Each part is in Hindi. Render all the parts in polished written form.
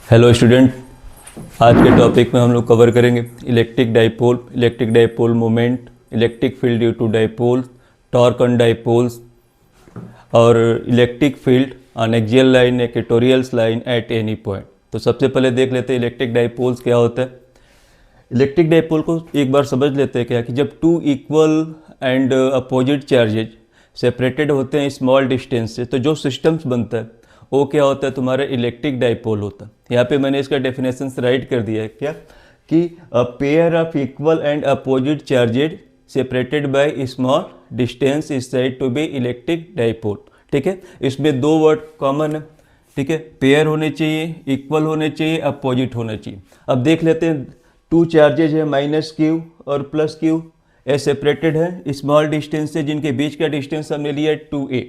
हेलो स्टूडेंट, आज के टॉपिक में हम लोग कवर करेंगे electric dipole moment, electric field due to dipole, torque on dipoles और electric field on axial line, equatorial line at any point. तो सबसे पहले देख लेते हैं इलेक्ट्रिक डाइपोल्स क्या होता है। इलेक्ट्रिक डाइपोल को एक बार समझ लेते हैं क्या कि जब two equal and opposite charges separated होते हैं स्मॉल डिस्टेंस से, तो जो सिस्टम्स बनता है वो क्या होता है, तुम्हारा इलेक्ट्रिक डाइपोल होता है। यहाँ पे मैंने इसका डेफिनेशन राइट कर दिया है क्या कि a pair of equal and opposite charges separated by small distance is said to be electric dipole. ठीक है, इसमें दो वर्ड कॉमन है। ठीक है, पेयर होने चाहिए, इक्वल होने चाहिए, अपोजिट होना चाहिए। अब देख लेते हैं, टू चार्जेज है माइनस क्यू और प्लस क्यू, ए सेपरेटेड है स्मॉल डिस्टेंस से, जिनके बीच का डिस्टेंस हमने लिया है 2a।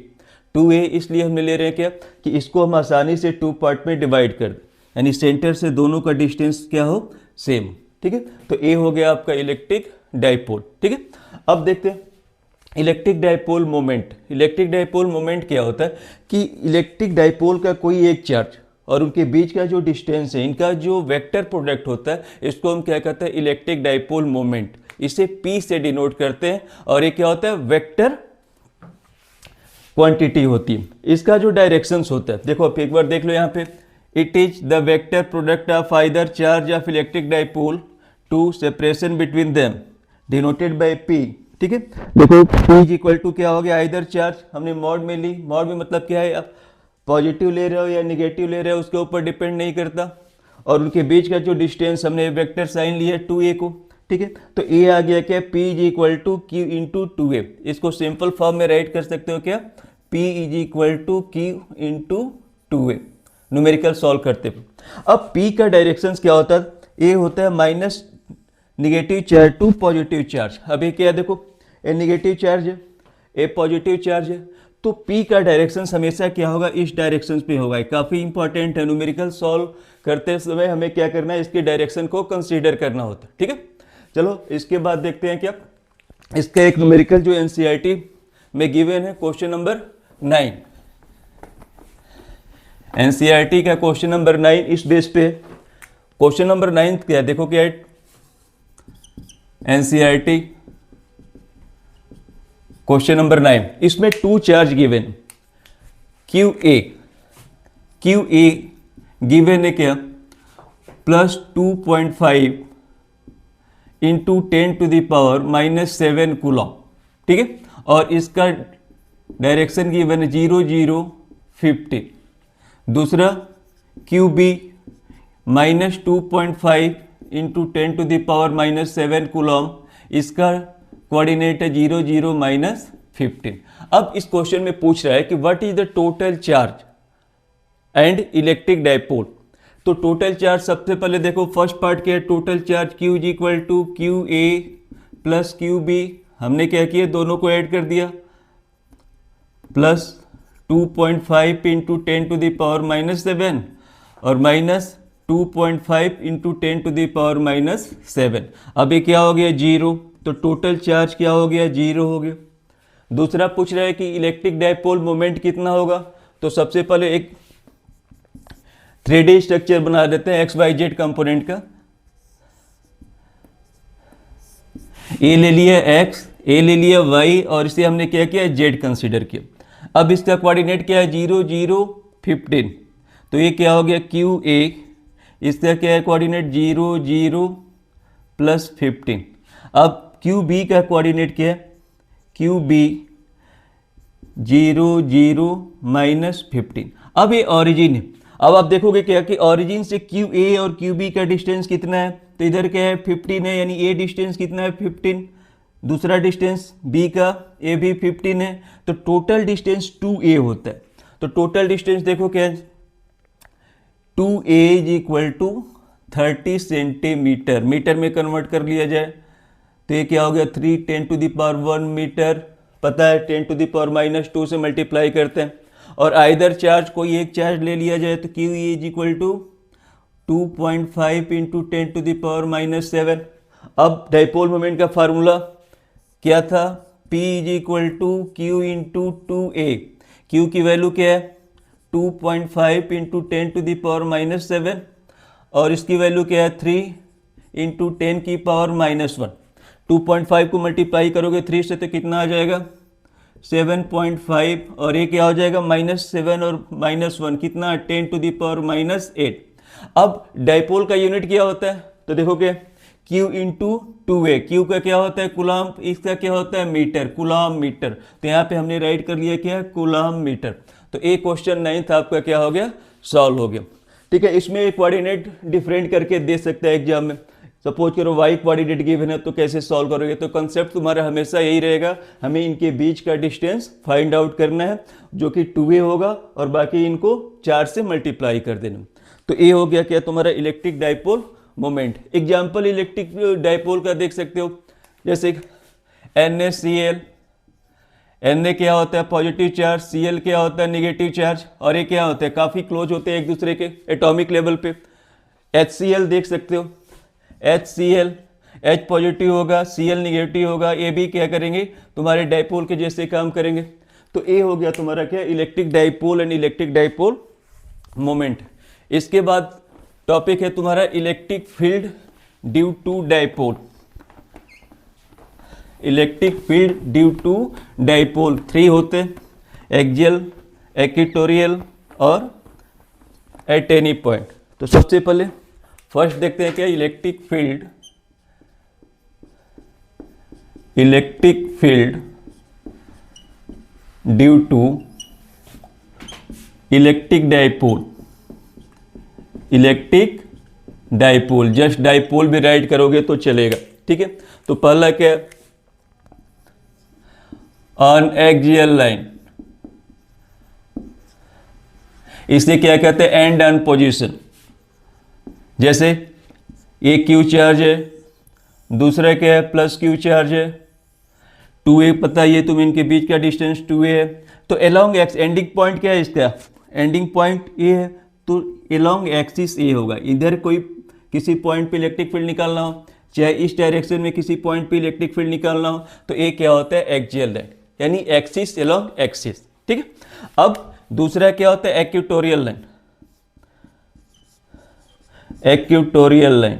2a इसलिए हमने ले रहे हैं क्या कि इसको हम आसानी से टू पार्ट में डिवाइड कर दें, यानी सेंटर से दोनों का डिस्टेंस क्या हो, सेम। ठीक है, तो a हो गया आपका इलेक्ट्रिक डाइपोल। ठीक है, अब देखते हैं electric dipole moment. Electric dipole moment क्या होता है कि इलेक्ट्रिक डाइपोल का कोई एक चार्ज और उनके बीच का जो डिस्टेंस है, इनका जो वेक्टर प्रोडक्ट होता है, इसको हम क्या कहते हैं, इलेक्ट्रिक डाइपोल मोमेंट। इसे p से डिनोट करते हैं और ये क्या होता है, वेक्टर क्वांटिटी होती है। इसका जो डायरेक्शंस होता है, देखो आप एक बार देख लो यहाँ पे, it is the vector product of either charge of electric dipole to separation between them denoted by p। ठीक है, देखो p इज इक्वल टू क्या हो गया, आइदर चार्ज हमने मॉड में ली। मॉड में मतलब क्या है, आप पॉजिटिव ले रहे हो या निगेटिव ले रहे हो उसके ऊपर डिपेंड नहीं करता। और उनके बीच का जो डिस्टेंस, हमने वेक्टर साइन लिया 2a को। ठीक है, तो a आ गया क्या, p is equal to q into 2a। इसको सिंपल फॉर्म में राइट कर सकते हो क्या, p is equal to q into 2a, numerical solve करते हैं। अब p का डायरेक्शन क्या होता है, a होता है minus negative charge to positive charge. अब ये क्या है, देखो ए निगेटिव चार्ज है, ए पॉजिटिव चार्ज है, तो p का डायरेक्शन हमेशा क्या होगा, इस डायरेक्शन पे होगा। काफ़ी इंपॉर्टेंट है, न्यूमेरिकल सॉल्व करते समय हमें क्या करना है, इसके डायरेक्शन को कंसीडर करना होता है। ठीक है, चलो इसके बाद देखते हैं क्या, इसका एक न्यूमेरिकल जो एनसीईआरटी में गिवन है, क्वेश्चन नंबर 9। एनसीईआरटी का क्वेश्चन नंबर 9 इस बेस पे। क्वेश्चन नंबर 9 क्या है, देखो क्या है, एनसीईआरटी क्वेश्चन नंबर 9, इसमें two charge given, q a given है क्या, प्लस 2.5 इंटू 10⁻⁻⁷ कूलम। ठीक है, और इसका डायरेक्शन गिवन है 0 0 50। दूसरा q b minus 2.5 into 10⁻⁻⁷ coulomb, इसका कोऑर्डिनेट है 0 0 -15। अब इस क्वेश्चन में पूछ रहा है कि what is the total charge and electric dipole. तो टोटल चार्ज सबसे पहले देखो, फर्स्ट पार्ट क्या है, total charge Q is equal to q a plus q b. हमने क्या किया, दोनों को ऐड कर दिया, प्लस 2.5 इंटू 10⁻⁻⁷ और माइनस 2.5 इंटू 10⁻⁻7। अब ये क्या हो गया, 0। तो टोटल चार्ज क्या हो गया, 0 हो गया। दूसरा पूछ रहा है कि इलेक्ट्रिक डाइपोल मोमेंट कितना होगा। तो सबसे पहले एक 3D स्ट्रक्चर बना देते हैं XYZ कंपोनेंट का। ए ले लिया x, ए ले लिया y और इसे हमने क्या किया, z कंसीडर किया। अब इसका कोऑर्डिनेट क्या है, 0 0 15। तो ये क्या हो गया, क्यू ए, इसका क्या है कोऑर्डिनेट 0 0 प्लस 15। अब क्यू बी का कोऑर्डिनेट क्या है, क्यू बी 0 0 -15। अब ये ऑरिजिन है। अब आप देखोगे क्या कि ऑरिजिन से क्यू ए और क्यू बी का डिस्टेंस कितना है, तो इधर क्या है 15 है, यानी ए डिस्टेंस कितना है 15। दूसरा डिस्टेंस बी का ए भी 15 है, तो टोटल डिस्टेंस 2a होता है। तो टोटल डिस्टेंस देखो क्या है, 2a is equal to 30 centimetre. Metre में कन्वर्ट कर लिया जाए तो ये क्या हो गया, 3 10⁻⁻1 मीटर। पता है 10⁻⁻2 से मल्टीप्लाई करते हैं। और आइदर चार्ज, कोई एक चार्ज ले लिया जाए तो q is equal to 2.5 into 10⁻⁻7। अब डाइपोल मोमेंट का फार्मूला क्या था, P is equal to q into 2a। Q की वैल्यू क्या है, 2.5 इंटू 10⁻⁻7 और इसकी वैल्यू क्या है 3 इंटू 10 की पावर -1। 2.5 को मल्टीप्लाई करोगे 3 से तो कितना आ जाएगा 7.5, और ये क्या हो जाएगा -7 और -1 कितना 10 टू द पावर -8। अब डाइपोल का यूनिट क्या होता है तो देखोगे Q इंटू 2A। क्यू का क्या होता है कूलम, इसका क्या होता है मीटर, कूलम मीटर। तो यहाँ पे हमने राइट कर लिया क्या है कूलम मीटर। तो एक क्वेश्चन 9th आपका क्या हो गया सॉल्व हो गया। ठीक है, इसमें कोऑर्डिनेट डिफरेंट करके दे सकता है एग्जाम में। सपोज करो y कोऑर्डिनेट गिवन है तो कैसे सॉल्व करोगे। तो कंसेप्ट तुम्हारा हमेशा यही रहेगा, हमें इनके बीच का डिस्टेंस फाइंड आउट करना है जो कि 2A होगा और बाकी इनको 4 से मल्टीप्लाई कर देना। तो ये हो गया क्या तुम्हारा electric dipole moment. Example electric dipole का देख सकते हो, जैसे NaCl। Na क्या होता है पॉजिटिव चार्ज, Cl क्या होता है नेगेटिव चार्ज, और ये क्या होता है काफ़ी क्लोज होते हैं एक दूसरे के एटॉमिक लेवल पे। HCl देख सकते हो, HCl H पॉजिटिव होगा, Cl नेगेटिव होगा, ये भी क्या करेंगे तुम्हारे डाइपोल के जैसे काम करेंगे। तो ये हो गया तुम्हारा क्या electric dipole and electric dipole moment. इसके बाद टॉपिक है तुम्हारा electric field due to dipole. Electric field due to dipole 3 होते हैं, एक्सियल, इक्वेटोरियल और एट एनी पॉइंट। तो सबसे पहले फर्स्ट देखते हैं क्या electric field due to electric dipole. Just dipole भी राइट करोगे तो चलेगा। ठीक है, तो पहला क्या ऑन एक्सियल लाइन, इसे क्या कहते हैं एंड ऑन पोजीशन। जैसे एक क्यू चार्ज है, दूसरा क्या है प्लस क्यू चार्ज है, 2A पता है, ये तुम इनके बीच का डिस्टेंस 2A है। तो अलोंग एक्स एंडिंग पॉइंट क्या है इसका, एंडिंग पॉइंट ए है, तो अलोंग एक्सिस ए होगा। इधर कोई किसी पॉइंट पे इलेक्ट्रिक फील्ड निकालना हो, चाहे इस डायरेक्शन में किसी पॉइंट पे इलेक्ट्रिक फील्ड निकालना हो, तो ए क्या होता है एक्सियल लाइन, यानी एक्सिस अलोंग एक्सिस। ठीक है, अब दूसरा क्या होता है इक्वेटोरियल लाइन। इक्वेटोरियल लाइन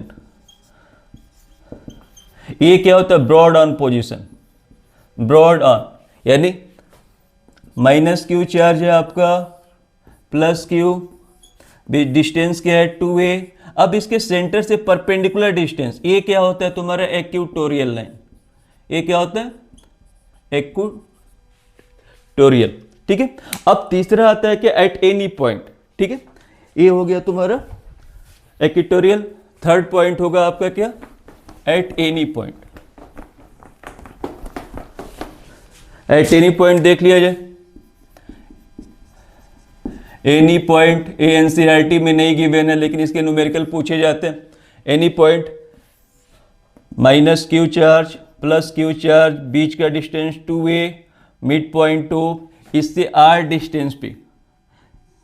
ये क्या होता है broad on position, broad on, यानी माइनस क्यू चार्ज है आपका, प्लस क्यू, डिस्टेंस क्या है 2A। अब इसके सेंटर से परपेंडिकुलर डिस्टेंस ये क्या होता है तुम्हारा इक्वेटोरियल लाइन। ये क्या होता है इक्वेटोरियल। ठीक है, अब तीसरा आता है कि एट एनी पॉइंट। ठीक है, ये हो गया तुम्हारा इक्वेटोरियल। थर्ड पॉइंट होगा आपका क्या eight any point. Eight any point देख लिया जाए, एनी पॉइंट ए एनसीईआरटी में नहीं गिवन है लेकिन इसके न्यूमेरिकल पूछे जाते हैं। Any point minus Q charge plus Q charge, बीच का डिस्टेंस 2A, मिड पॉइंट 2, इससे R डिस्टेंस पे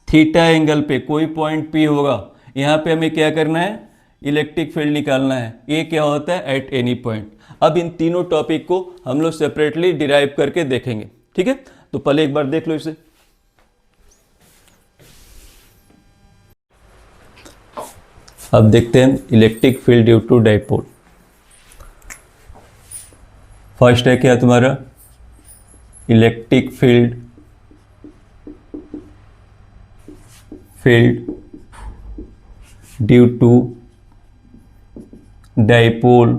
थीटा एंगल पे कोई पॉइंट P होगा। यहाँ पे हमें क्या करना है इलेक्ट्रिक फील्ड निकालना है। ये क्या होता है एट एनी पॉइंट। अब इन तीनों टॉपिक को हम लोग सेपरेटली डिराइव करके देखेंगे। ठीक है, तो पहले एक बार देख लो इसे। अब देखते हैं electric field due to dipole. First है क्या तुम्हारा electric field due to dipole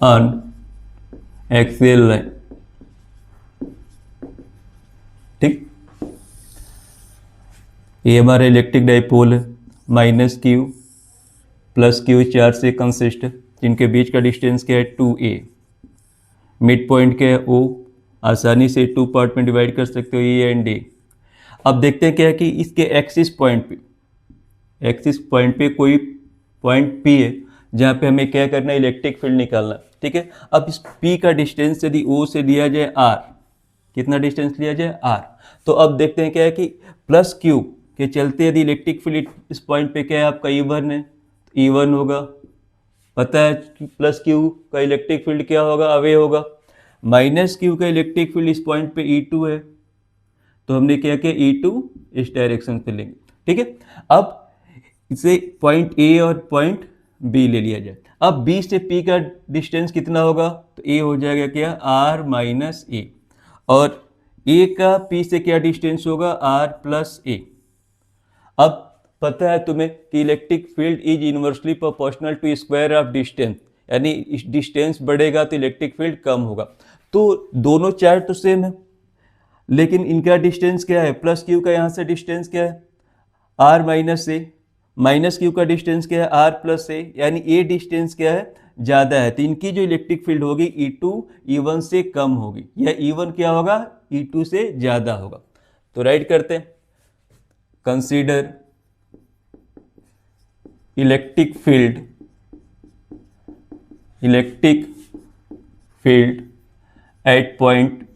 on axial line. ठीक, ये हमारा इलेक्ट्रिक डाइपोल है, minus q plus Q charge से कंसिस्ट है, जिनके बीच का डिस्टेंस क्या है 2A। मिड पॉइंट क्या है O, आसानी से 2 पार्ट में डिवाइड कर सकते हो E एंड A। अब देखते हैं क्या है कि इसके एक्सिस पॉइंट पे कोई पॉइंट P है जहाँ पे हमें क्या करना है इलेक्ट्रिक फील्ड निकालना। ठीक है, अब इस P का डिस्टेंस यदि O से लिया जाए R, कितना डिस्टेंस लिया जाए R, तो अब देखते हैं क्या है कि प्लस Q के चलते यदि इलेक्ट्रिक फील्ड इस पॉइंट पे क्या है आपका E1 है, E1 होगा। पता है कि प्लस क्यू का इलेक्ट्रिक फील्ड क्या होगा अवे होगा। माइनस क्यू का इलेक्ट्रिक फील्ड इस पॉइंट पे E2 है, तो हमने क्या किया E2 इस डायरेक्शन पे लेंगे। ठीक है, अब इसे पॉइंट ए और पॉइंट बी ले लिया जाए। अब बी से पी का डिस्टेंस कितना होगा, तो ए हो जाएगा क्या, आर माइनस ए, और ए का पी से क्या डिस्टेंस होगा, आर प्लस ए। अब पता है तुम्हें कि electric field is inversely proportional to square of distance, यानी डिस्टेंस बढ़ेगा तो इलेक्ट्रिक फील्ड कम होगा। तो दोनों चार्ज तो सेम है, लेकिन इनका डिस्टेंस क्या है, प्लस क्यू का यहाँ से डिस्टेंस क्या है, r minus a, minus q का डिस्टेंस क्या है, आर प्लस ए, यानी ए डिस्टेंस क्या है, ज़्यादा है, तो इनकी जो इलेक्ट्रिक फील्ड होगी E2 E1 से कम होगी, या E1 क्या होगा, E2 से ज़्यादा होगा। तो राइट करते हैं, consider electric field at point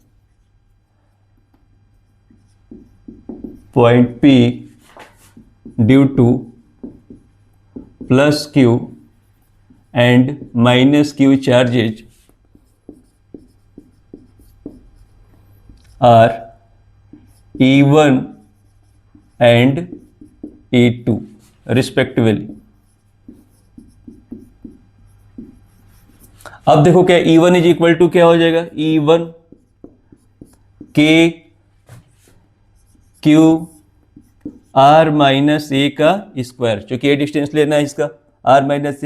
P due to plus Q and minus Q charges are E1 and E2 respectively। अब देखो क्या, E1 इज इक्वल टू क्या हो जाएगा, E1 K Q R minus A का स्क्वायर, चूंकि ए डिस्टेंस लेना है इसका, R माइनस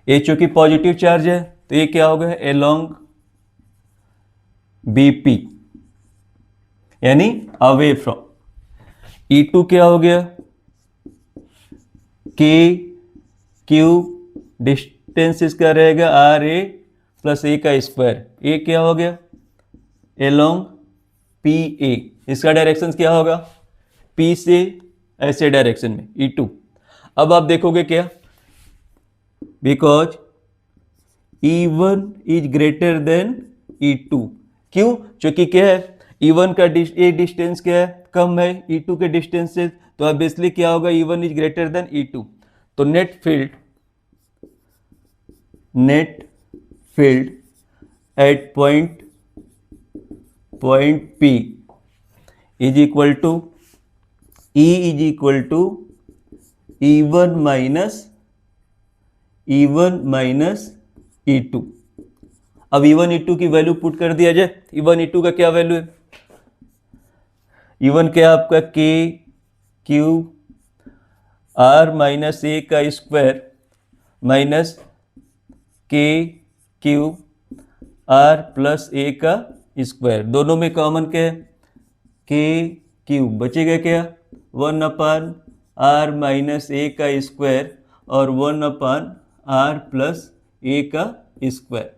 ए चूंकि पॉजिटिव चार्ज है तो ये क्या होगा, अलोंग BP, यानी अवे फ्रॉम। E2 क्या हो गया, K Q डिस्टेंस इसका रहेगा RA प्लस ए का स्क्वायर, ए क्या हो गया, अलोंग PA, इसका डायरेक्शन क्या होगा, P से ऐसे डायरेक्शन में E2। अब आप देखोगे क्या, because E1 is greater than E2, क्यों, क्योंकि क्या है, E1 का डिस्टेंस क्या है, कम है E2 के डिस्टेंस से, तो ऑब्वियसली क्या होगा, E1 is greater than E2। तो net field at point P is equal to E is equal to E1 minus E2। अब E1 E2 की वैल्यू पुट कर दिया जाए, E1 E2 का क्या वैल्यू है, E1 क्या आपका K Q R minus A का square minus K Q R plus A का स्क्वायर, दोनों में कॉमन क्या है, K Q बचेगा क्या, 1/R माइनस ए का स्क्वायर और 1/R प्लस ए का स्क्वायर,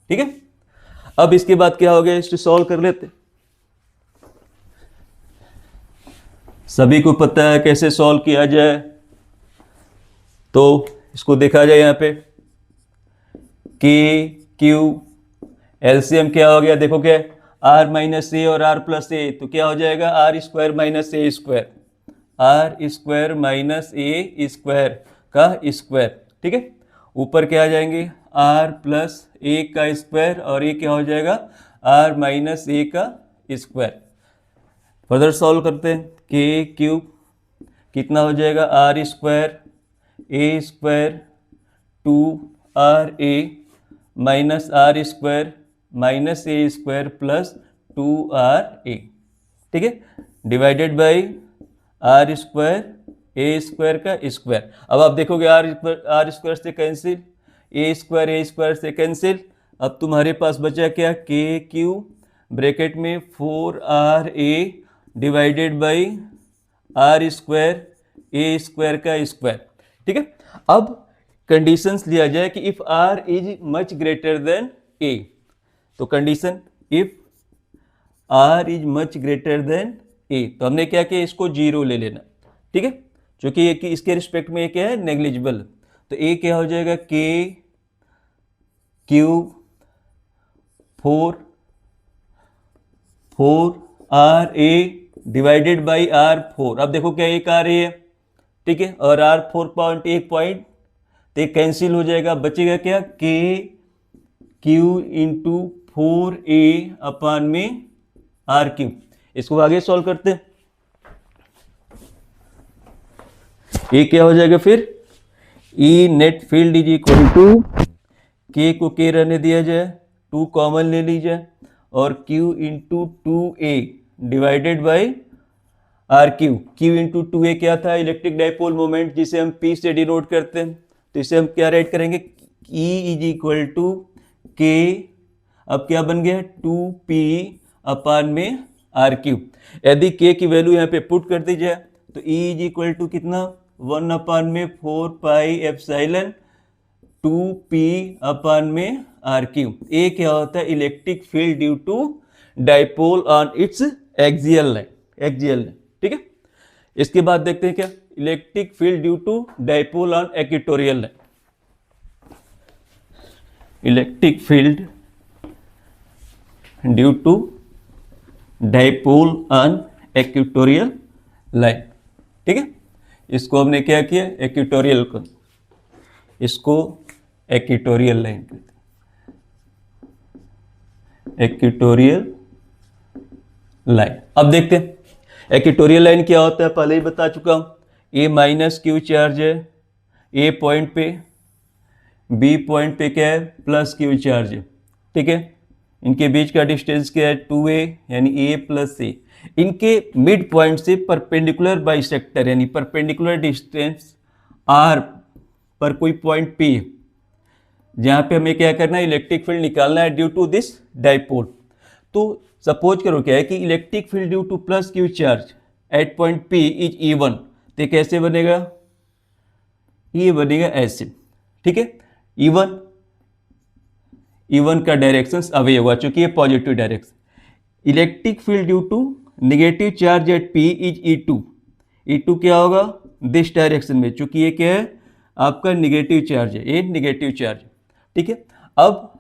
ठीक है। अब इसके बाद क्या हो गया, इसको सॉल्व कर लेते। सभी को पता है कैसे सॉल्व किया जाए, तो इसको देखा जाए, यहाँ पे K Q एलसीएम क्या हो गया, देखो क्या, R माइनस ए और R प्लस ए, तो क्या हो जाएगा, R square minus A square, R square minus A square का स्क्वायर, ठीक है। ऊपर क्या आ जाएंगे, R प्लस ए का स्क्वायर, और ये क्या हो जाएगा, R माइनस ए का स्क्वायर। फर्दर सॉल्व करते हैं, K क्यूब कितना हो जाएगा, R square A square 2RA minus R square minus A square plus 2RA, ठीक है, divided by R square A square का स्क्वायर। अब आप देखोगे R स्क्वायर से कैंसिल, ए स्क्वायर से कैंसिल, अब तुम्हारे पास बचा क्या, K क्यू ब्रैकेट में 4RA divided by R square A square का स्क्वायर, ठीक है। अब कंडीशंस लिया जाए कि if R is much greater than A, तो condition if R is much greater than A, तो हमने क्या किया, इसको 0 ले लेना, ठीक है, क्योंकि इसके रिस्पेक्ट में ये क्या है, नेग्लिजिबल। तो A क्या हो जाएगा, K cube 4RA divided by R4। अब देखो क्या, एक RA है, ठीक है, और R4 पॉइंट एक पॉइंट, तो एक कैंसिल हो जाएगा, बचेगा क्या, K क्यू इंटू 4A अपान में R क्यू। इसको आगे सॉल्व करते हैं, ए क्या हो जाएगा फिर, E net field is equal to, के को के रहने दिया जाए, 2 कॉमन ले लीजिए और Q into 2A divided by r q into 2A क्या था, इलेक्ट्रिक डाइपोल मोमेंट जिसे हम P से डिनोट करते हैं। तो इसे हम क्या राइट करेंगे, E इज इक्वल टू के, अब क्या बन गया 2P अपान में आर क्यू। यदि K की वैल्यू यहाँ पे पुट कर दी जाए तो E इज इक्वल टू कितना 1 अपान में 4 पाई एप्सिलॉन 2P अपान में आर क्यू। ए क्या होता है, electric field due to dipole on its axial line, ठीक है। इसके बाद देखते हैं क्या, electric field due to dipole on equatorial line. Electric field due to dipole on equatorial line, ठीक है। इसको हमने क्या किया, इक्वेटोरियल को, इसको इक्वेटोरियल लाइन कहते हैं, इक्वेटोरियल लाइन। अब देखते हैं इक्वेटोरियल लाइन क्या होता है, पहले ही बता चुका हूं। ए माइनस क्यू चार्ज है ए पॉइंट पे, बी पॉइंट पे क्या है प्लस क्यू चार्ज है, ठीक है। इनके बीच का डिस्टेंस क्या है 2a यानी ए प्लस ए। इनके मिड पॉइंट से परपेंडिकुलर बाइसेक्टर यानी परपेंडिकुलर डिस्टेंस आर पर कोई पॉइंट P है, जहां पे हमें क्या करना है, इलेक्ट्रिक फील्ड निकालना है ड्यू टू दिस डाइपोल। तो सपोज करो क्या है कि electric field due to plus Q charge at point P is E1, तो कैसे बनेगा, ये बनेगा ऐसे, ठीक है। E1 का डायरेक्शन अवे होगा चूंकि ये positive direction. Electric field due to negative charge at P is E2 क्या होगा दिस डायरेक्शन में, चूंकि ये क्या है आपका निगेटिव चार्ज है, ये निगेटिव चार्ज, ठीक है। अब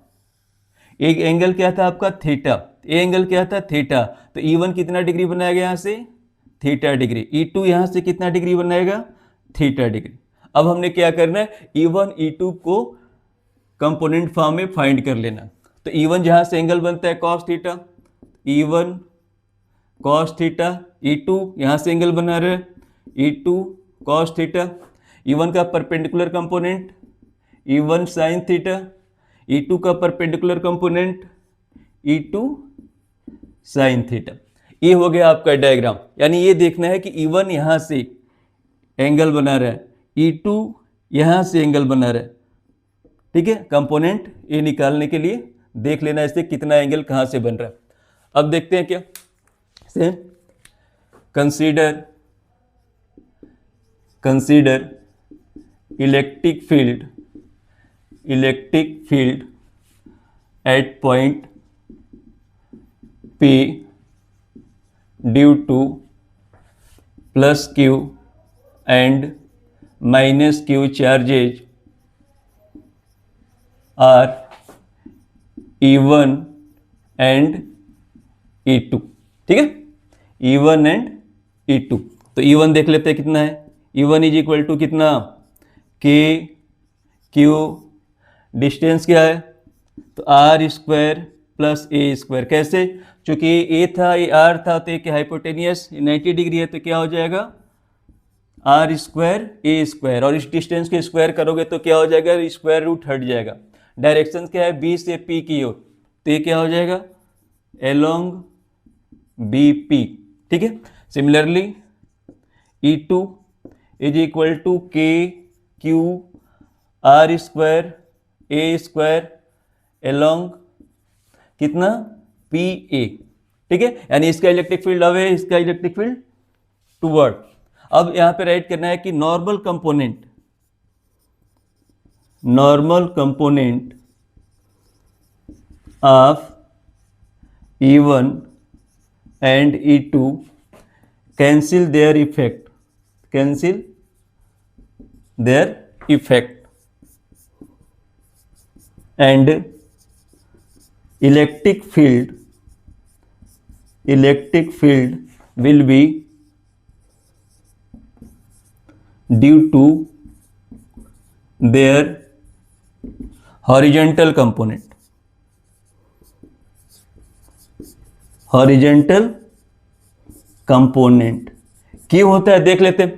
एक एंगल क्या था आपका थीटा, ये एंगल क्या था थीटा, तो E1 कितना डिग्री बनाएगा यहाँ से थीटा डिग्री, E2 यहाँ से कितना डिग्री बनाएगा थीटा डिग्री। अब हमने क्या करना है, E1 E2 को कंपोनेंट फॉर्म में फाइंड कर लेना। तो E1 जहाँ से एंगल बनता है cos theta, E1 cos theta, E2 यहाँ से एंगल बना रहे E2 कॉस थीटा, E1 का perpendicular component E1 sine theta, E2 का perpendicular component E2 sine theta. ये हो गया आपका डायग्राम, यानी ये देखना है कि E1 यहाँ से एंगल बना रहा है, E2 यहाँ से एंगल बना रहा है, ठीक है। कंपोनेंट ये निकालने के लिए देख लेना इससे कितना एंगल कहाँ से बन रहा है। अब देखते हैं क्या, same consider electric field at point P due to plus Q and minus Q charges are E1 and E2, ठीक है, E1 एंड E2। तो E1 देख लेते हैं कितना है, E1 इज इक्वल टू कितना K Q, डिस्टेंस क्या है तो R square plus A square, कैसे, चूंकि A था ये R था तो एक हाइपोटेनियस 90 डिग्री है तो क्या हो जाएगा R स्क्वायर A स्क्वायर, और इस डिस्टेंस के स्क्वायर करोगे तो क्या हो जाएगा स्क्वायर रूट हट जाएगा। डायरेक्शन क्या है B से P की ओर, तो ये क्या हो जाएगा along BP, ठीक है। Similarly E2 is equal to K Q R square A square along कितना PA, ठीक है, यानी इसका इलेक्ट्रिक फील्ड अवे, इसका इलेक्ट्रिक फील्ड टुवर्ड। अब यहां पे राइट करना है कि normal component of E1 and E2 cancel their effect and electric field will be due to their horizontal component क्यों होता है देख लेते हैं।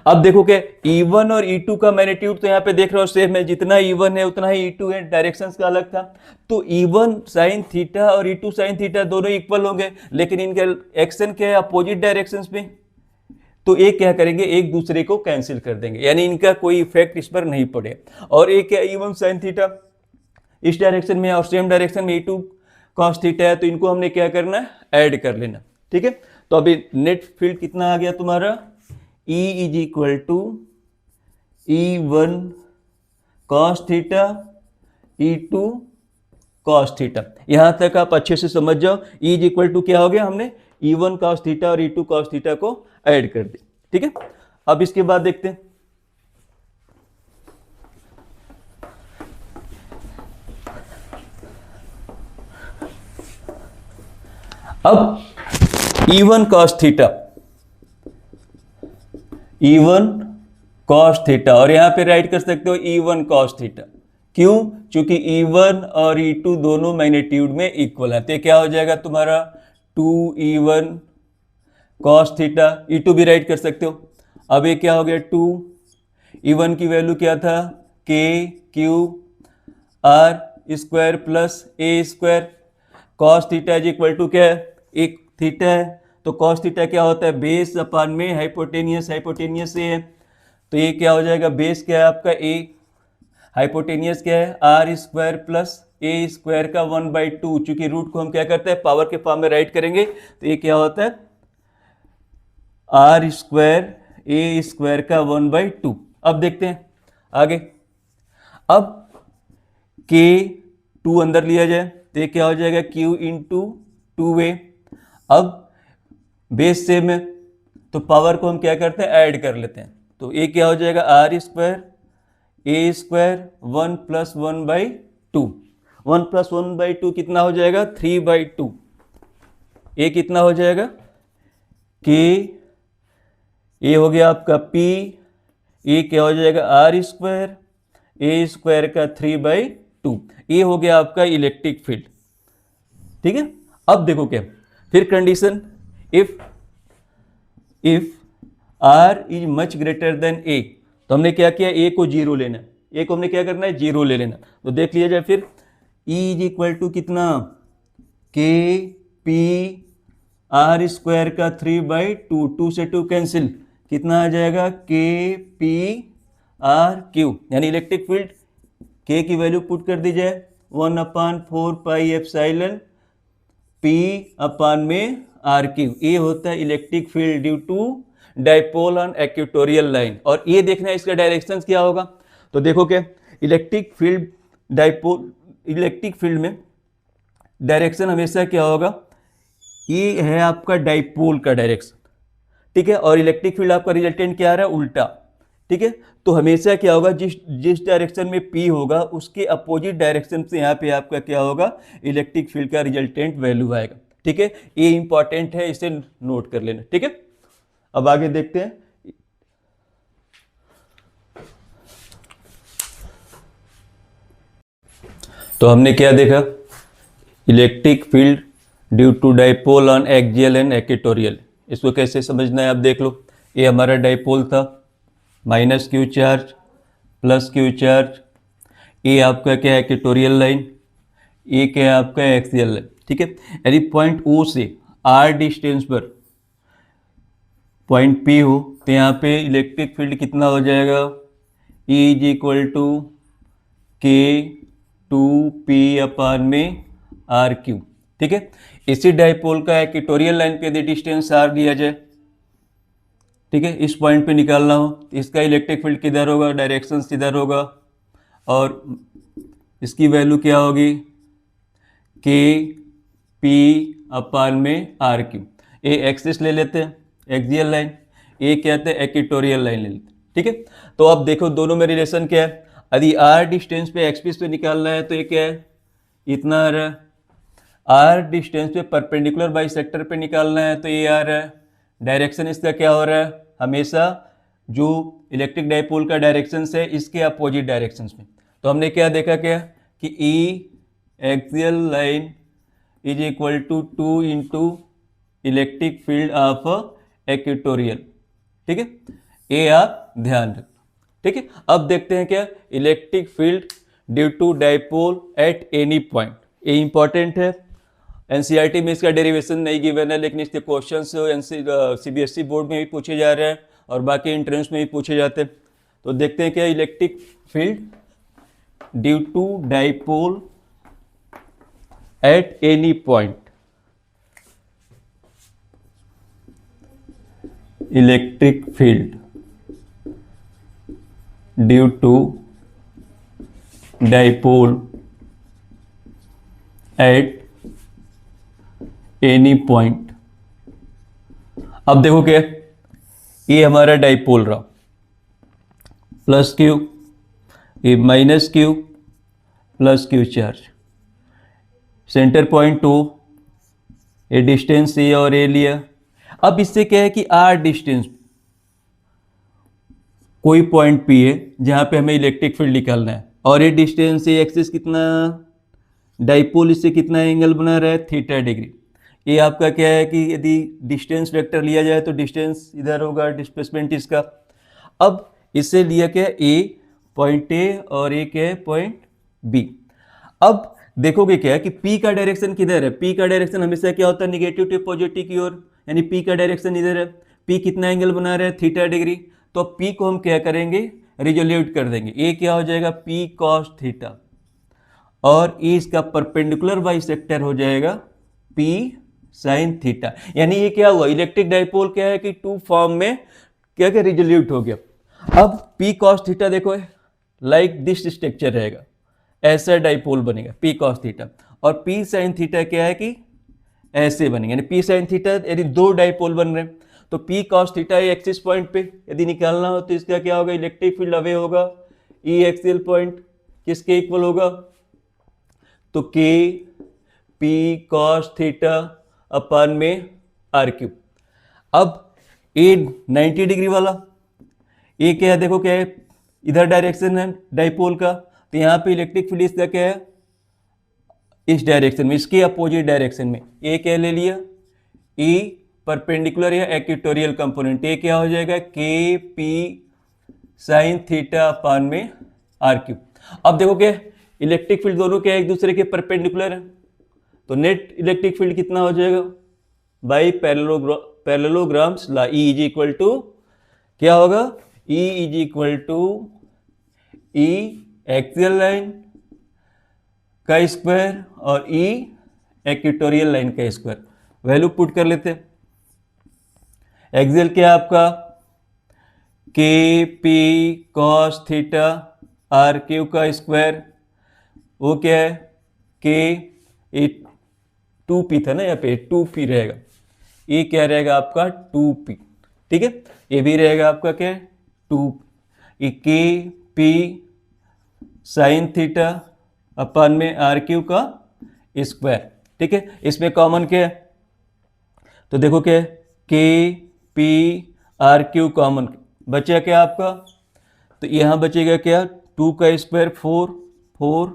अब देखो क्या E1 और E2 का मैग्नीट्यूड तो यहाँ पे देख रहे हो सेम है, जितना E1 है उतना ही E2 है, डायरेक्शन का अलग था। तो E1 साइन थीटा और E2 साइन थीटा दोनों इक्वल होंगे, लेकिन इनका एक्शन क्या है, अपोजिट डायरेक्शन में। तो एक क्या करेंगे, एक दूसरे को कैंसिल कर देंगे, यानी इनका कोई इफेक्ट इस पर नहीं पड़े। और एक क्या E1 साइन थीटा इस डायरेक्शन में और सेम डायरेक्शन में E2 कॉस थीटा है, तो इनको हमने क्या करना है, ऐड कर लेना। ठीक है, तो अभी नेट फील्ड कितना आ गया तुम्हारा, E is equal to E1 cos theta E2 cos theta. यहां तक आप अच्छे से समझ जाओ। E इज इक्वल टू क्या हो गया, हमने E1 कॉस थीटा और E2 कॉस थीटा को ऐड कर दिया। ठीक है, अब इसके बाद देखते हैं अब E1 cos theta, E1 cos theta, और यहां पे राइट कर सकते हो E1 कॉस थीटा। क्यों, क्योंकि E1 और E2 दोनों मैग्नीट्यूड में इक्वल है, तो क्या हो जाएगा तुम्हारा 2E1 कॉस थीटा। E2 भी राइट कर सकते हो। अब ये क्या हो गया 2, E1 की वैल्यू क्या था, K Q R square plus A square, cos theta is equal to क्या है, एक थीटा है, तो कॉस थीटा क्या होता है, बेस अपान में हाइपोटेनियस, हाइपोटेनियस ए है, तो ये क्या हो जाएगा, बेस क्या है आपका ए, हाइपोटेनियस क्या है r square plus a square का 1/2, चूंकि रूट को हम क्या करते हैं पावर के फॉर्म में राइट करेंगे, तो ये क्या होता है आर स्क्वायर ए स्क्वायर का 1/2। अब देखते हैं आगे। अब के 2 अंदर लिया जाए तो ये क्या हो जाएगा Q इंटू 2A। अब बेस सेम है तो पावर को हम क्या करते हैं ऐड कर लेते हैं, तो ये क्या हो जाएगा आर स्क्वायर ए स्क्वायर 1 प्लस 1/2, 1 प्लस 1/2 कितना हो जाएगा 3/2। ये कितना हो जाएगा के, ये हो गया आपका P, ये क्या हो जाएगा आर स्क्वायर ए स्क्वायर का 3/2, ये हो गया आपका इलेक्ट्रिक फील्ड। ठीक है, अब देखो क्या फिर condition, if R is much greater than A, तो हमने क्या किया A को 0 लेना, A को हमने क्या करना है 0 ले लेना, तो देख लिया जाए फिर E इज इक्वल टू कितना K P R स्क्वायर का 3/2, 2 से 2 कैंसिल, कितना आ जाएगा K P R Q, यानी इलेक्ट्रिक फील्ड K की वैल्यू पुट कर दी जाए 1/4 पाई एप्सिलॉन P अपान में आर क्यू, ये होता है electric field due to dipole on equatorial line. और ये देखना है इसका डायरेक्शन क्या होगा, तो देखो क्या electric field dipole, electric field में डायरेक्शन हमेशा क्या होगा, ये है आपका डाइपोल का डायरेक्शन। ठीक है, और इलेक्ट्रिक फील्ड आपका रिजल्टेंट क्या आ रहा है उल्टा। ठीक है, तो हमेशा क्या होगा जिस डायरेक्शन में P होगा उसके अपोजिट डायरेक्शन से यहाँ पे आपका क्या होगा इलेक्ट्रिक फील्ड का रिजल्टेंट वैल्यू आएगा। ठीक है, ये इंपॉर्टेंट है, इसे नोट कर लेना। ठीक है, अब आगे देखते हैं। तो हमने क्या देखा, electric field due to dipole on axial and equatorial. इसको कैसे समझना है आप देख लो, ये हमारा डाइपोल था, minus Q charge plus Q charge, ये आपका क्या है इक्वेटोरियल लाइन, ये क्या है आपका एक्सियल लाइन। ठीक है, यदि पॉइंट O से R डिस्टेंस पर पॉइंट P हो तो यहाँ पे इलेक्ट्रिक फील्ड कितना हो जाएगा, E is equal to K 2P upon में RQ। ठीक है, इसी डाइपोल का इक्वेटोरियल लाइन पे यदि डिस्टेंस R दिया जाए, ठीक है, इस पॉइंट पे निकालना हो तो इसका इलेक्ट्रिक फील्ड किधर होगा, डायरेक्शन किधर होगा, और इसकी वैल्यू क्या होगी K P अपान में RQ। ये एक्सिस ले लेते हैं एक्सियल लाइन, ये क्या कहते हैं इक्वेटोरियल लाइन ले लेते हैं। ठीक है, तो अब देखो दोनों में रिलेशन क्या है, यदि R डिस्टेंस पे एक्सिस पे निकालना है तो ये क्या है इतना आ रहा है, R डिस्टेंस पे परपेंडिकुलर बाइसेक्टर पे निकालना है तो ये आ रहा है, डायरेक्शन इसका क्या हो रहा है हमेशा जो इलेक्ट्रिक डाइपोल का डायरेक्शन है इसके अपोजिट डायरेक्शन में। तो हमने क्या देखा क्या कि E axial line is equal to 2 into electric field of equatorial. ठीक है, ये आप ध्यान रखना, ठीक है। अब देखते हैं क्या, electric field due to dipole at any point. ये इंपॉर्टेंट है, एनसीईआरटी में इसका डेरिवेशन नहीं गिवन है, लेकिन इसके क्वेश्चंस सीबीएसई बोर्ड में भी पूछे जा रहे हैं और बाकी एंट्रेंस में भी पूछे जाते हैं। तो देखते हैं क्या, electric field due to dipole at any point, electric field due to dipole at any point. अब देखो क्या, ये हमारा डाइपोल रहा, प्लस क्यू, ये minus q, plus Q charge, centre point 2, ये डिस्टेंस ए और ए लिया। अब इससे क्या है कि आर डिस्टेंस कोई पॉइंट पी है जहां पे हमें इलेक्ट्रिक फील्ड निकालना है, और ये डिस्टेंस ए एक्सिस कितना, डाइपोल इससे कितना एंगल बना रहा है, थीटा डिग्री। ये आपका क्या है कि यदि डिस्टेंस वेक्टर लिया जाए तो डिस्टेंस इधर होगा, डिस्प्लेसमेंट इसका। अब इससे लिया क्या, ए पॉइंट ए और ए क्या है, पॉइंट बी। अब देखोगे क्या कि पी का डायरेक्शन किधर है, पी का डायरेक्शन हमेशा क्या होता है, निगेटिव टू पॉजिटिव की ओर, यानी पी का डायरेक्शन इधर है। पी कितना एंगल बना रहा है, थीटा डिग्री। तो पी को हम क्या करेंगे, रिजोल्यूट कर देंगे, ए क्या हो जाएगा, पी कॉस थीटा, और ए इसका परपेंडिकुलर बाइसेक्टर हो जाएगा पी साइन थीटा। यानी ये क्या हुआ, इलेक्ट्रिक डाइपोल क्या है कि टू फॉर्म में क्या क्या रिजोल्यूट हो गया। अब पी कॉस थीटा देखो लाइक दिस स्ट्रक्चर रहेगा, ऐसा डाइपोल बनेगा पी कॉस थीटा, और पी साइन थीटा क्या है कि ऐसे बनेंगे, यानी पी साइन थीटा यदि दो डाइपोल बन रहे हैं तो P cos theta axis point पे यदि निकालना हो तो इसका क्या होगा, इलेक्ट्रिक फील्ड अवे होगा ई एक्सियल पॉइंट किसके इक्वल होगा, तो के पी कॉस थीटा अपन में आर क्यूब। अब ए 90 डिग्री वाला, ये क्या है, देखो क्या है, इधर डायरेक्शन है डाइपोल का, तो यहाँ पे इलेक्ट्रिक फील्ड इसका क्या है, इस डायरेक्शन में, इसके अपोजिट डायरेक्शन में। ये क्या ले लिया, ई परपेंडिकुलर या इक्वेटोरियल कंपोनेंट, ये क्या हो जाएगा, के पी साइन थीटा अपान में आर क्यूब। अब देखो क्या, इलेक्ट्रिक फील्ड दोनों क्या एक दूसरे के परपेंडिकुलर है, तो नेट इलेक्ट्रिक फील्ड कितना हो जाएगा, by parallelograms law, e is equal to क्या होगा, e is equal to e axial line का स्क्वायर और ई इक्वेटोरियल लाइन का स्क्वायर। वैल्यू पुट कर लेते हैं, एक्सियल क्या आपका, k p cos theta r q का स्क्वायर, वो क्या है, के ए 2p था ना, यहाँ पे 2p रहेगा, ये क्या रहेगा आपका 2p, ठीक है। ये भी रहेगा आपका क्या, 2, ये के पी साइन थीटा अपन में आर क्यू का स्क्वायर, ठीक है। इसमें कॉमन क्या है, तो देखो क्या है, के पी आर क्यू कॉमन बचा क्या आपका, तो यहाँ बचेगा क्या, 2 का स्क्वायर 4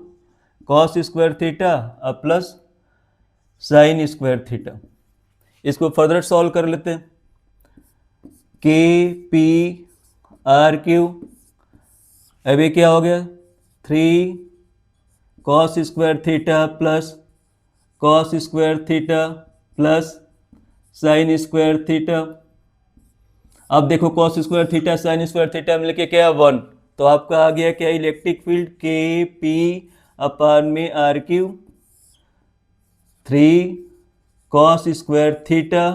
कॉस स्क्वायर थीटा और प्लस साइन स्क्वायर थीटा। इसको फर्दर सॉल्व कर लेते हैं, के पी आर क्यू, अब ये क्या हो गया, 3 cos square theta plus cos square theta plus sine square theta. अब देखो cos square theta sine square theta मिल के क्या 1, तो आपका आ गया क्या, इलेक्ट्रिक फील्ड के पी अपान में are Q 3 cos square theta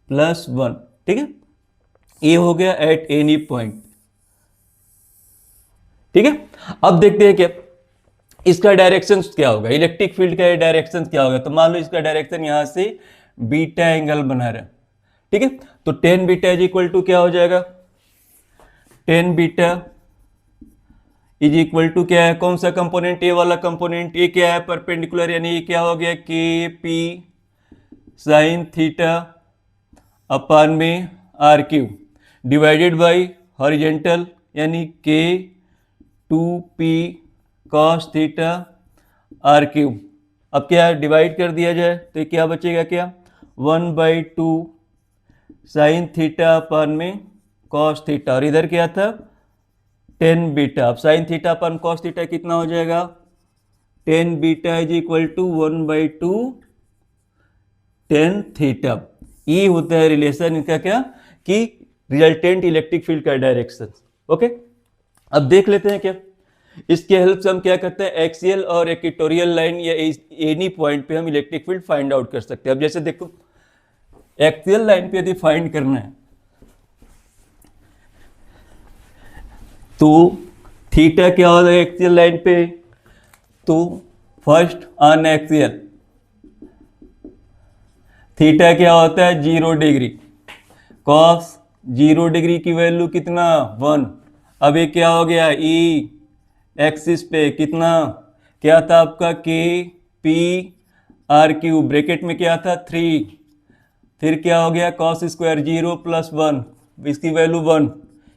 plus 1, ठीक है। ये हो गया एट एनी पॉइंट, ठीक है। अब देखते हैं क्या इसका डायरेक्शन क्या होगा, इलेक्ट्रिक फील्ड का डायरेक्शन क्या होगा। तो मान लो इसका डायरेक्शन यहां से बीटा एंगल बना रहा है, ठीक है। तो tan beta is equal to क्या हो जाएगा, tan beta is equal to क्या है, कौन सा कंपोनेंट, ए वाला कंपोनेंट, ये क्या है परपेंडिकुलर, यानी ये क्या हो गया, के पी साइन थीटा अपान में are q divided by horizontal, यानी k 2p cos theta r Q. अब क्या डिवाइड कर दिया जाए तो ये क्या बचेगा, क्या 1/2 साइन थीटा अपान में कॉस थीटा, और इधर क्या था टेन बीटा। अब sine theta upon cos theta कितना हो जाएगा, tan beta is equal to 1/2 tan theta. ये होता है रिलेशन इनका क्या, कि रिजल्टेंट इलेक्ट्रिक फील्ड का डायरेक्शन। ओके, अब देख लेते हैं क्या इसके हेल्प से हम क्या करते हैं, एक्सियल और इक्वेटोरियल लाइन या एनी पॉइंट पे हम इलेक्ट्रिक फील्ड फाइंड आउट कर सकते हैं। अब जैसे देखो एक्सियल लाइन पे यदि फाइंड करना है तो थीटा क्या होता है एक्सियल लाइन पे, तो फर्स्ट ऑन एक्सियल थीटा क्या होता है 0 डिग्री, कॉस 0 डिग्री की वैल्यू कितना 1। अब ये क्या हो गया, ई एक्सिस पे कितना क्या था आपका k P R Q, bracket में क्या था 3, फिर क्या हो गया कॉस स्क्वायर 0 + 1, इसकी वैल्यू 1,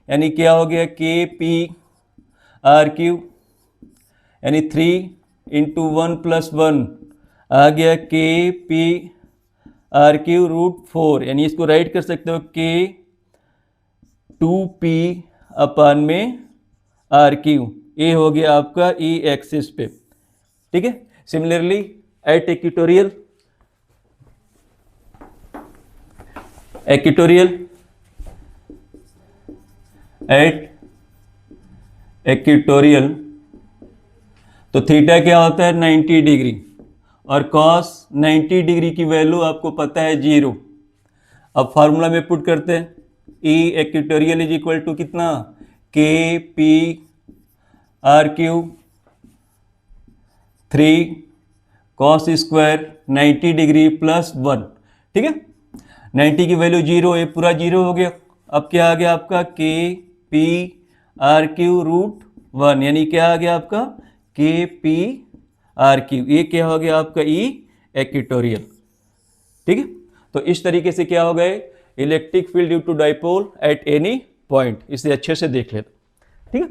यानी क्या हो गया के पी आर क्यू, यानी 3 × 1 + 1 आ गया के पी आर क्यू √4, यानी इसको राइट कर सकते हो के 2p अपान में आर क्यू। ये हो गया आपका ई एक्सिस पे, ठीक है। सिमिलरली एट इक्वेटोरियल तो थीटा क्या होता है 90 डिग्री, और कॉस 90 डिग्री की वैल्यू आपको पता है 0। अब फार्मूला में पुट करते हैं, ई इक्वेटोरियल इज इक्वल टू कितना के P R Q 3 cos square 90 degree + 1, ठीक है। 90 की वैल्यू 0, ये पूरा 0 हो गया। अब क्या आ गया आपका के पी आर क्यू √1, यानी क्या आ गया आपका के पी आर क्यू, ये क्या हो गया आपका ई इक्वेटोरियल, ठीक है। तो इस तरीके से क्या हो गए electric field due to dipole at any point, इसे अच्छे से देख लेते, ठीक है।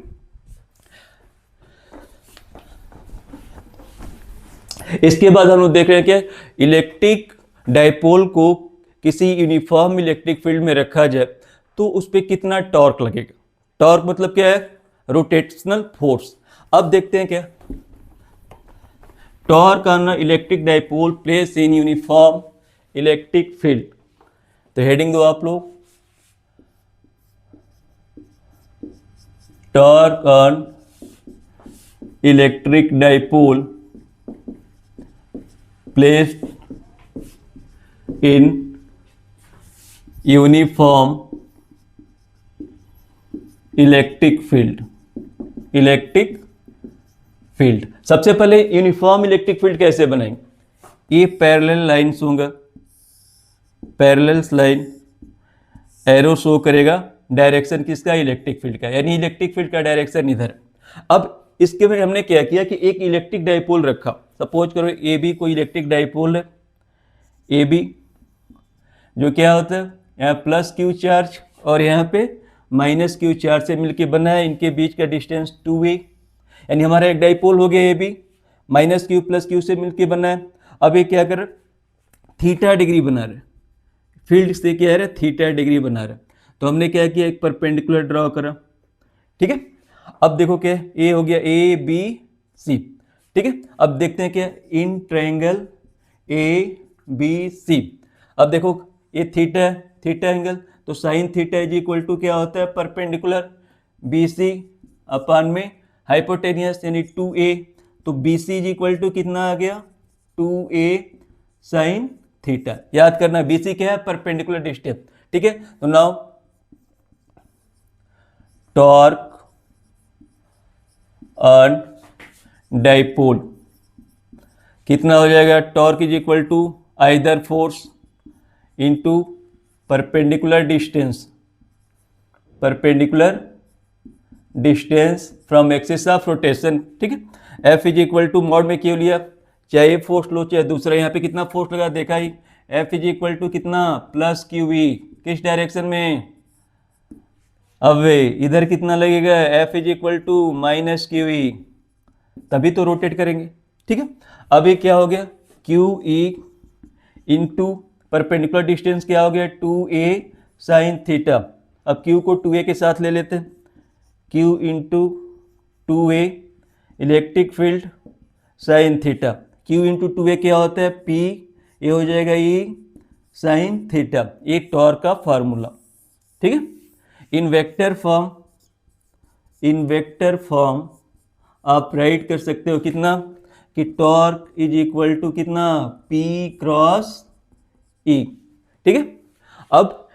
इसके बाद हम लोग देख रहे हैं कि इलेक्ट्रिक डाइपोल को किसी यूनिफॉर्म इलेक्ट्रिक फील्ड में रखा जाए तो उस पर कितना टॉर्क लगेगा। टॉर्क मतलब क्या है, रोटेशनल फोर्स। अब देखते हैं क्या torque on electric dipole place in uniform electric field. तो हेडिंग दो आप लोग, torque on electric dipole placed in uniform electric field। सबसे पहले यूनिफॉर्म इलेक्ट्रिक फील्ड कैसे बनाएंगे, ये पैरेलल लाइन्स होंगे, पैरेलल लाइन एरो शो करेगा डायरेक्शन किसका, इलेक्ट्रिक फील्ड का, यानी इलेक्ट्रिक फील्ड का डायरेक्शन इधर। अब इसके में हमने क्या किया कि एक इलेक्ट्रिक डाइपोल रखा, सपोज करो ए बी कोई इलेक्ट्रिक डाइपोल है, ए बी जो क्या होता है यहाँ प्लस क्यू चार्ज और यहाँ पे माइनस क्यू चार्ज से मिलके बना है, इनके बीच का डिस्टेंस 2a, यानी हमारा एक डाइपोल हो गया A B, minus q plus q से मिलके बना है। अब ये क्या कर थीटा डिग्री बना रहे, फील्ड से क्या है थीटा डिग्री बना रहे, तो हमने क्या किया एक परपेंडिकुलर ड्रॉ करा, ठीक है। अब देखो क्या ए हो गया ए बी सी, ठीक है। अब देखते हैं क्या in triangle A B C. अब देखो ये थीटा एंगल, तो sine theta is equal to क्या होता है परपेंडिकुलर बी सी अपान में हाइपोटेनियस यानी 2a, तो B C is equal to कितना आ गया 2a साइन थीटा। याद करना बी सी क्या है परपेंडिकुलर डिस्टेंस, ठीक है। तो नाउ टॉर्क ऑन डाइपोल कितना हो जाएगा, torque is equal to either force into perpendicular distance from axis of rotation, ठीक है। F is equal to mod में क्यों लिया, चाहे फोर्स लो चाहे दूसरा, यहाँ पे कितना फोर्स लगा देखा ही, एफ इज इक्वल टू कितना प्लस क्यू वी, किस डायरेक्शन में, अब इधर कितना लगेगा f is equal to minus q e, तभी तो रोटेट करेंगे, ठीक है। अब ये क्या हो गया Q E into perpendicular distance क्या हो गया 2a साइन थीटा अब Q को 2a के साथ ले लेते हैं, Q into 2a electric field sine theta. Q into 2a क्या होता है, P, ये हो जाएगा E साइन थीटा, ये टॉर्क का फार्मूला। ठीक है, इन वेक्टर फॉर्म आप राइट कर सकते हो कितना, कि टॉर्क इज इक्वल टू कितना, P क्रॉस E। ठीक है, अब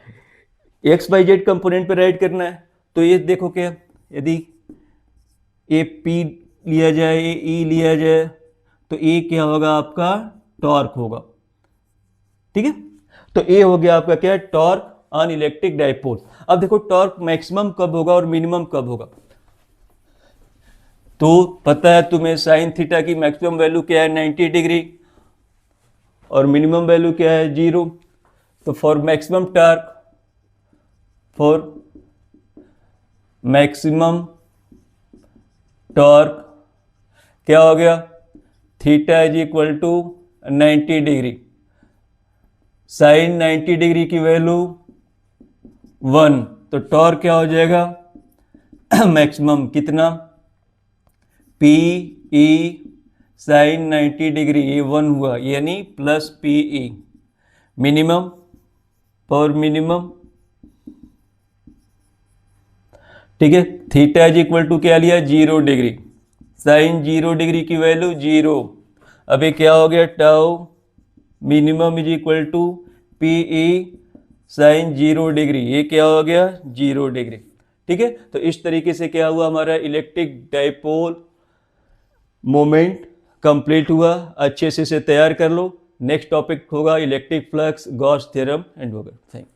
एक्स वाई जेड कंपोनेंट पर राइट करना है, तो ये देखो क्या, यदि ए P लिया जाए, ए E लिया जाए, तो ए क्या होगा आपका, टॉर्क होगा। ठीक है, तो ए हो गया आपका क्या, टॉर्क ऑन इलेक्ट्रिक डाइपोल। अब देखो टॉर्क मैक्सिमम कब होगा और मिनिमम कब होगा, तो पता है तुम्हें साइन थीटा की मैक्सिमम वैल्यू क्या है, 90 डिग्री, और मिनिमम वैल्यू क्या है, 0। तो फॉर मैक्सिमम टॉर्क क्या हो गया, theta is equal to 90 degree, sine 90 degree की वैल्यू 1, तो टॉर्क क्या हो जाएगा मैक्सिमम कितना, पी ई साइन 90 डिग्री, ये 1 हुआ, यानी प्लस पी ई। मिनिमम, ठीक है, थीटा इज इक्वल टू क्या लिया, 0 डिग्री, साइन 0 डिग्री की वैल्यू 0। अब ये क्या हो गया, tau minimum is equal to P E sine 0 degree, ये क्या हो गया, 0 डिग्री। ठीक है, तो इस तरीके से क्या हुआ, हमारा इलेक्ट्रिक डाइपोल मोमेंट कंप्लीट हुआ। अच्छे से इसे तैयार कर लो। नेक्स्ट टॉपिक होगा electric flux, Gauss theorem and वगैरह। Thank you.